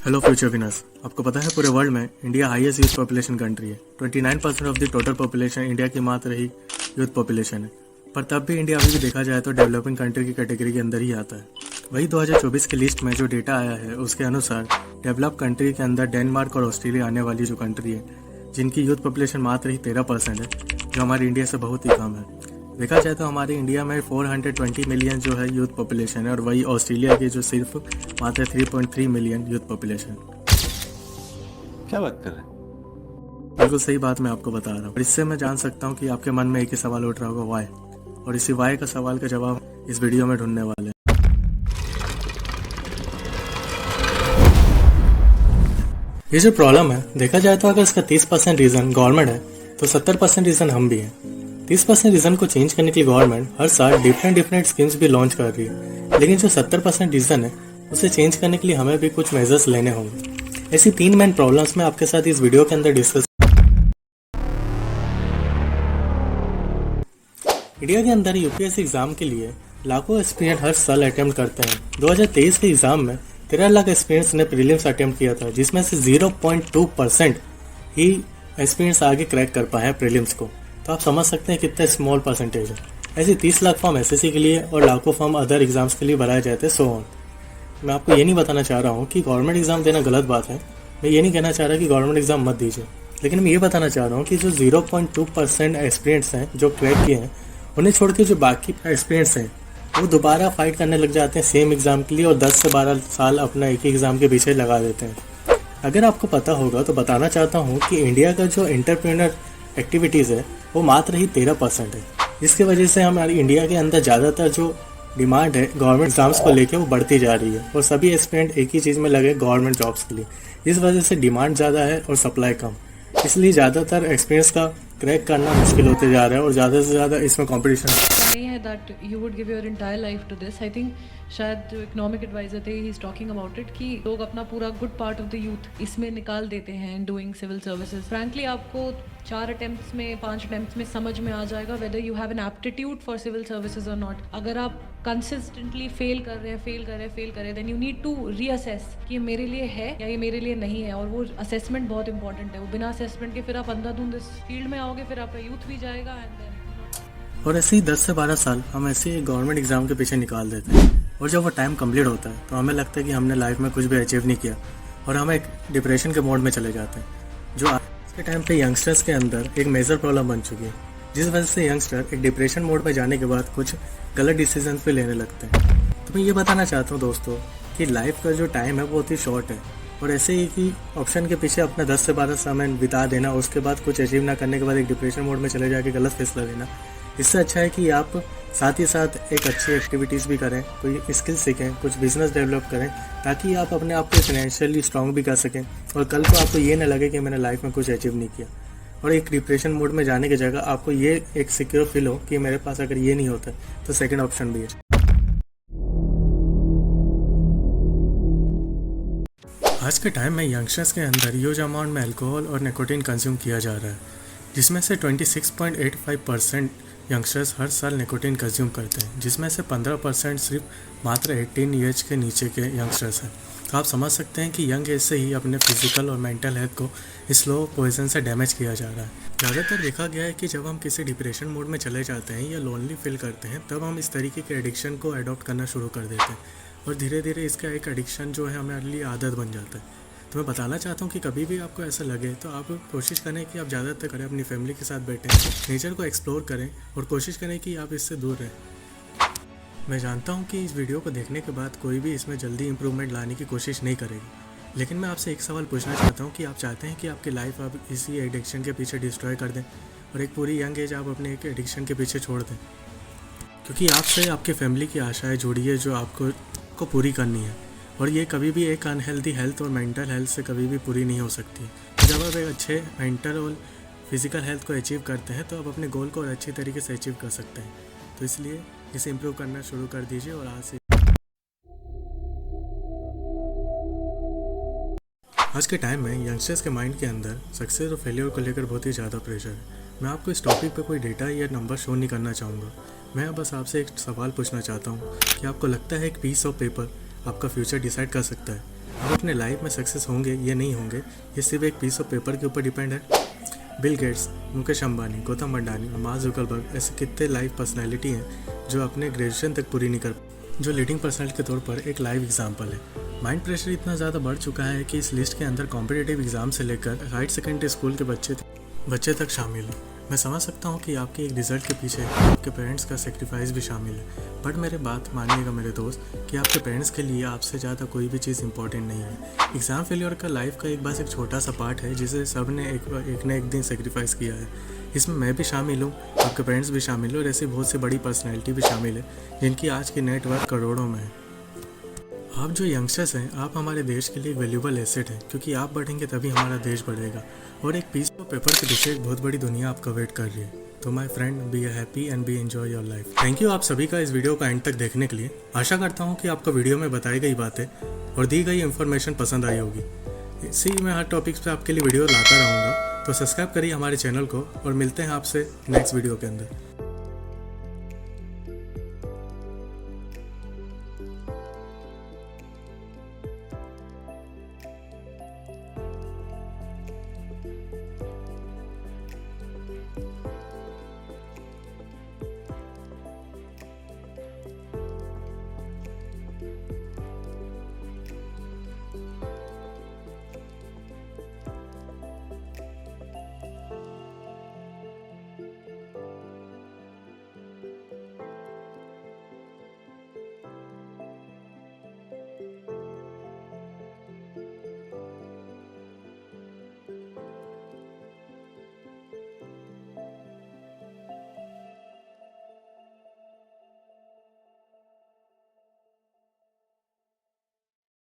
Hello future winners, आपको पता है पूरे वर्ल्ड में India highest youth population country है। 29% of the total population India की मात्र ही यूथ पॉपुलेशन है। पर तब भी इंडिया अभी भी देखा जाए तो डेवलपिंग कंट्री की कैटेगरी के अंदर ही आता है। वही 2024 की लिस्ट में जो डेटा आया है उसके अनुसार डेवलप कंट्री के अंदर डेनमार्क और ऑस्ट्रेलिया आने वाली जो कंट्री है, जिनकी यूथ पॉपुलेशन मात्र ही 13% है, जो हमारी इंडिया से बहुत ही कम है। देखा जाए तो हमारी इंडिया में 420 मिलियन जो है यूथ पॉपुलेशन है, और वही ऑस्ट्रेलिया की जो सिर्फ मात्र 3.3 मिलियन यूथ पॉपुलेशन। क्या बात कर रहे हैं? बिल्कुल सही बात मैं आपको बता रहा हूँ, और इससे मैं जान सकता हूँ कि आपके मन में एक ही सवाल उठ रहा होगा, वाई। और इसी वाई का सवाल का जवाब इस वीडियो में ढूंढने वाले हैं। ये जो प्रॉब्लम है, देखा जाए तो अगर इसका 30% रीजन गवर्नमेंट है तो 70% रीजन हम भी हैं। 30% रीजन को चेंज करने के लिए गवर्नमेंट हर साल डिफरेंट स्कीम्स भी लॉन्च कर रही है, लेकिन जो 70% रीजन है उसे चेंज करने के लिए हमें भी कुछ मेजर्स लेने होंगे। ऐसी 3 मेन प्रॉब्लम्स मैं आपके साथ इस वीडियो के अंदर डिस्कस। इंडिया के अंदर यूपीएससी एग्जाम के लिए लाखों एस्पिरेंट हर साल अटेम्प्ट करते हैं। 2023 के एग्जाम में 13 लाख एस्पिरेंट्स ने प्रीलिम्स अटेम्प्ट किया था, जिसमें से 0.2% ही एस्पिरेंट्स आगे क्रैक कर पाए हैं प्रीलिम्स को। तो आप समझ सकते हैं कितना स्मॉल परसेंटेज है। ऐसे 30 लाख फॉर्म एसएससी के लिए और लाखों फॉर्म अदर एग्जाम्स के लिए भराए जाते हैं, सो ऑन। मैं आपको ये नहीं बताना चाह रहा हूँ कि गवर्नमेंट एग्जाम देना गलत बात है। मैं ये नहीं कहना चाह रहा कि गवर्नमेंट एग्जाम मत दीजिए, लेकिन मैं ये बताना चाह रहा हूँ कि जो 0.2% एस्पिरेंट्स हैं जो क्रैक किए हैं, उन्हें छोड़ के जो बाकी एस्पिरेंट्स हैं वो दोबारा फाइट करने लग जाते हैं सेम एग्जाम के लिए, और 10 से 12 साल अपना एक ही एग्जाम के पीछे लगा देते हैं। अगर आपको पता होगा तो बताना चाहता हूँ कि इंडिया का जो एंटरप्रेन्योर एक्टिविटीज़ है वो मात्र ही 13% है, जिसकी वजह से हमारी इंडिया के अंदर ज़्यादातर जो डिमांड है गवर्नमेंट एग्जाम्स को लेकर वो बढ़ती जा रही है, और सभी एस्पिरेंट एक ही चीज़ में लगे गवर्नमेंट जॉब्स के लिए। इस वजह से डिमांड ज़्यादा है और सप्लाई कम, इसलिए ज़्यादातर एक्सपीरियंस का क्रैक करना मुश्किल होते जा रहा है, और ज़्यादा से ज़्यादा इसमें कॉम्पिटिशन नहीं है that you would give your entire life to this. I think शायद जो इकोनॉमिक एडवाइजर थे, he is talking about it कि लोग अपना पूरा good part of the youth इसमें निकाल देते हैं डूइंग सिविल सर्विसेज। फ्रैंकली आपको 4 अटेम्प्ट्स में 5 अटेम्प्ट्स में समझ में आ जाएगा whether you have an aptitude for civil services और नॉट। अगर आप कंसिस्टेंटली फेल कर रहे हैं then you need to reassess कि ये मेरे लिए है या ये मेरे लिए नहीं है, और वो असेसमेंट बहुत इंपॉर्टेंट है। वो बिना असेसमेंट के फिर आप अंधाधुंध इस फील्ड में आओगे, फिर आपका यूथ भी जाएगा एंड देन। और ऐसे ही 10 से 12 साल हम ऐसे ही गवर्नमेंट एग्जाम के पीछे निकाल देते हैं, और जब वो टाइम कंप्लीट होता है तो हमें लगता है कि हमने लाइफ में कुछ भी अचीव नहीं किया, और हम एक डिप्रेशन के मोड में चले जाते हैं, जो आज के टाइम पे यंगस्टर्स के अंदर एक मेजर प्रॉब्लम बन चुकी है, जिस वजह से यंगस्टर एक डिप्रेशन मोड में जाने के बाद कुछ गलत डिसीजन भी लेने लगते हैं। तो मैं ये बताना चाहता हूँ दोस्तों कि लाइफ का जो टाइम है वो बहुत ही शॉर्ट है, और ऐसे ही कि ऑप्शन के पीछे अपना 10 से 12 समय बिता देना, उसके बाद कुछ अचीव ना करने के बाद एक डिप्रेशन मोड में चले जाके गलत फैसला लेना, इससे अच्छा है कि आप साथ ही साथ एक अच्छी एक्टिविटीज़ भी करें, कोई स्किल सीखें, कुछ बिजनेस डेवलप करें, ताकि आप अपने आप को फाइनेंशियली स्ट्रांग भी कर सकें, और कल को आपको ये ना लगे कि मैंने लाइफ में कुछ अचीव नहीं किया। और एक डिप्रेशन मोड में जाने की जगह आपको ये एक सिक्योर फील हो कि मेरे पास अगर ये नहीं होता तो सेकेंड ऑप्शन भी है। आज के टाइम में यंगस्टर्स के अंदर ह्यूज अमाउंट में अल्कोहल और निकोटीन कंज्यूम किया जा रहा है, जिसमें से 26.85% यंगस्टर्स हर साल निकोटीन कंज्यूम करते हैं, जिसमें से 15% सिर्फ मात्र 18 ईयर्स के नीचे के यंगस्टर्स हैं। तो आप समझ सकते हैं कि यंग एज से ही अपने फिजिकल और मेंटल हेल्थ को स्लो पॉइजन से डैमेज किया जा रहा है। ज़्यादातर देखा गया है कि जब हम किसी डिप्रेशन मोड में चले जाते हैं या लोनली फील करते हैं, तब हम इस तरीके के एडिक्शन को अडॉप्ट करना शुरू कर देते हैं, और धीरे धीरे इसका एक एडिक्शन जो है हमारे लिए आदत बन जाता है। तो मैं बताना चाहता हूँ कि कभी भी आपको ऐसा लगे तो आप कोशिश करें कि आप ज़्यादातर करें अपनी फैमिली के साथ बैठें, नेचर को एक्सप्लोर करें, और कोशिश करें कि आप इससे दूर रहें। मैं जानता हूँ कि इस वीडियो को देखने के बाद कोई भी इसमें जल्दी इंप्रूवमेंट लाने की कोशिश नहीं करेगी, लेकिन मैं आपसे एक सवाल पूछना चाहता हूँ कि आप चाहते हैं कि आपकी लाइफ आप इसी एडिक्शन के पीछे डिस्ट्रॉय कर दें, और एक पूरी यंग एज आप अपने एक एडिक्शन के पीछे छोड़ दें, क्योंकि आपसे आपकी फैमिली की आशाएँ जुड़ी है जो आपको पूरी करनी है, और ये कभी भी एक अनहेल्दी हेल्थ और मेंटल हेल्थ से कभी भी पूरी नहीं हो सकती। जब आप एक अच्छे मेंटल और फिजिकल हेल्थ को अचीव करते हैं तो आप अपने गोल को और अच्छी तरीके से अचीव कर सकते हैं। तो इसलिए इसे इम्प्रूव करना शुरू कर दीजिए, और आज के टाइम में यंगस्टर्स के माइंड के अंदर सक्सेस और फेलियर को लेकर बहुत ही ज़्यादा प्रेशर है। मैं आपको इस टॉपिक पे कोई डेटा या नंबर शो नहीं करना चाहूँगा। मैं बस आपसे एक सवाल पूछना चाहता हूँ कि आपको लगता है एक पीस ऑफ पेपर आपका फ्यूचर डिसाइड कर सकता है? आप अपने लाइफ में सक्सेस होंगे या नहीं होंगे ये सिर्फ एक पीस ऑफ पेपर के ऊपर डिपेंड है। बिल गेट्स, मुकेश अंबानी, गौतम अडानी और मार्क जुकरबर्ग ऐसे कितने लाइव पर्सनैलिटी हैं जो अपने ग्रेजुएशन तक पूरी नहीं कर, जो लीडिंग पर्सनैलिटी के तौर पर एक लाइव एग्जाम्पल है। माइंड प्रेशर इतना ज़्यादा बढ़ चुका है कि इस लिस्ट के अंदर कॉम्पिटिटिव एग्जाम से लेकर हायर सेकेंडरी स्कूल के बच्चे तक शामिल हैं। मैं समझ सकता हूँ कि आपके एक रिजल्ट के पीछे आपके पेरेंट्स का सेक्रीफाइस भी शामिल है, बट मेरे बात मानिएगा मेरे दोस्त कि आपके पेरेंट्स के लिए आपसे ज़्यादा कोई भी चीज़ इंपॉर्टेंट नहीं है। एग्ज़ाम फेलियर का लाइफ का एक बस एक छोटा सा पार्ट है जिसे सब ने एक न एक दिन सेक्रीफाइस किया है। इसमें मैं भी शामिल हूँ, आपके पेरेंट्स भी शामिल हैं और ऐसी बहुत सी बड़ी पर्सनैलिटी भी शामिल है जिनकी आज की नेटवर्क करोड़ों में है। आप जो यंगस्टर्स हैं, आप हमारे देश के लिए वैल्यूबल एसेट हैं, क्योंकि आप बढ़ेंगे तभी हमारा देश बढ़ेगा और एक पीस ऑफ पेपर के पीछे एक बहुत बड़ी दुनिया आपका वेट कर रही है। तो my friend, be happy and B enjoy your life. Thank you आप सभी का इस वीडियो का एंड तक देखने के लिए। आशा करता हूँ कि आपको वीडियो में बताई गई बातें और दी गई इन्फॉर्मेशन पसंद आई होगी। इसी मैं हर टॉपिक्स पे आपके लिए वीडियो लाता रहूँगा, तो सब्सक्राइब करिए हमारे चैनल को और मिलते हैं आपसे नेक्स्ट वीडियो के अंदर।